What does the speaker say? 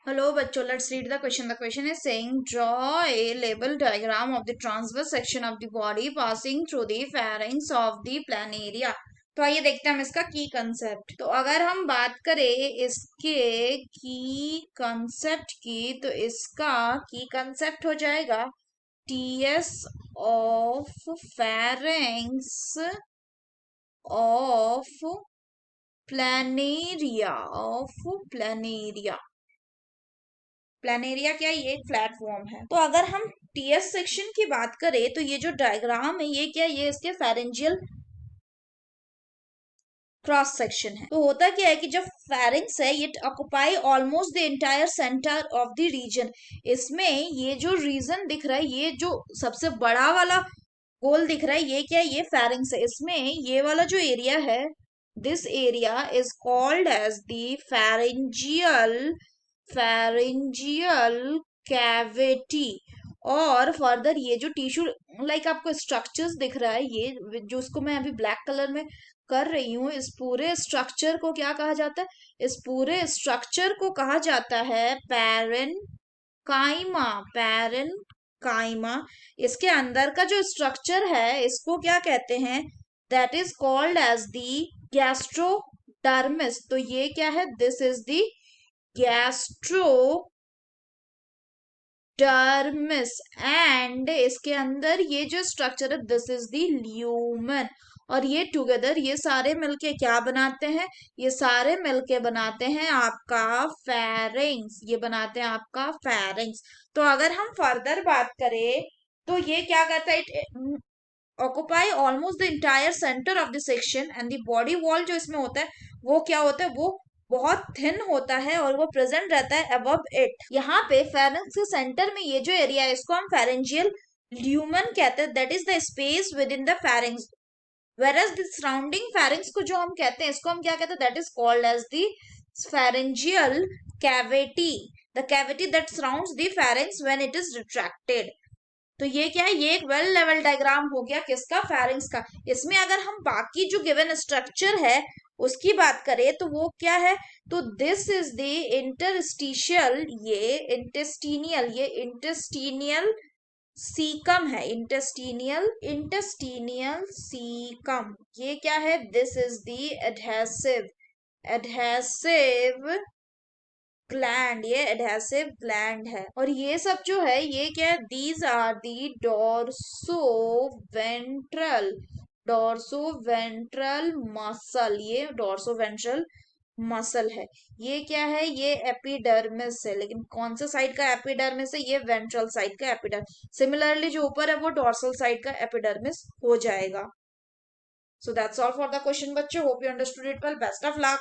Hello, bachcho. Let's read the question. The question is saying, draw a label diagram of the transverse section of the body passing through the pharynx of the planaria. तो आइए देखते हैं हम इसका की concept. तो अगर हम बात करें इसके की कंसेप्ट की, तो इसका की कंसेप्ट हो जाएगा TS of pharynx of planaria. Planaria क्या है? ये एक प्लेटफॉर्म है। तो अगर हम टीएस सेक्शन की बात करें तो ये जो डायग्राम है ये क्या है? ये इसके फेरेंजियल क्रॉस सेक्शन है। तो होता क्या है कि जब फेरिंग्स है ये occupy almost the entire centre of the region. इसमें ये जो रीजन दिख रहा है, ये जो सबसे बड़ा वाला गोल दिख रहा है, ये क्या है? ये फेरिंग्स है। इसमें ये वाला जो एरिया है, this area is called as the pharyngeal cavity. और फर्दर ये जो टिश्यू लाइक आपको स्ट्रक्चर्स दिख रहा है, ये जो उसको मैं अभी ब्लैक कलर में कर रही हूँ, इस पूरे स्ट्रक्चर को क्या कहा जाता है? इस पूरे स्ट्रक्चर को कहा जाता है पैरेनकाइमा। इसके अंदर का जो स्ट्रक्चर है इसको क्या कहते हैं? That is called as the gastrodermis. तो ये क्या है? This is the gastrodermis. And इसके अंदर ये जो स्ट्रक्चर है, दिस इज दी ल्यूमन। और ये टुगेदर ये सारे मिलके क्या बनाते हैं? ये सारे मिलके बनाते हैं आपका फेरिंग्स। ये बनाते हैं आपका फेरिंग्स। तो अगर हम फर्दर बात करें तो ये क्या करता है? It occupy almost the entire centre of the section and the body wall जो इसमें होता है वो क्या होता है? वो बहुत थिन होता है और वो प्रेजेंट रहता है अबव इट। यहाँ पे फेरिंक्स के सेंटर में ये जो एरिया है इसको हम फेरेंजियल ल्यूमन कहते हैं। That is the space with in the pharynx. Whereas the surrounding pharynx को जो हम कहते हैं, इसको हम क्या कहते हैं? That is called as the pharyngeal cavity, the cavity that surrounds the pharynx when it is retracted। तो ये क्या है? ये एक वेल लेवल डायग्राम हो गया किसका? फेरिंग्स का। इसमें अगर हम बाकी जो गिवन स्ट्रक्चर है उसकी बात करें तो वो क्या है? तो दिस इज द इंटरस्टिशियल, ये इंटेस्टिनियल सीकम है। Intestinal caecum. ये क्या है? This is the adhesive gland. ये एडहेसिव ग्लैंड है। और ये सब जो है ये क्या है? These are the dorsoventral muscle. ये डोर्सोवेंट्रल मसल है। ये क्या है? ये एपिडर्मिस है। लेकिन कौन सा साइड का एपिडर्मिस है? ये वेंट्रल साइड का एपिडर्मिस। सिमिलरली जो ऊपर है वो डोर्सल साइड का एपिडर्मिस हो जाएगा। So that's all for the question बच्चों। Hope you understood it well. Best of luck.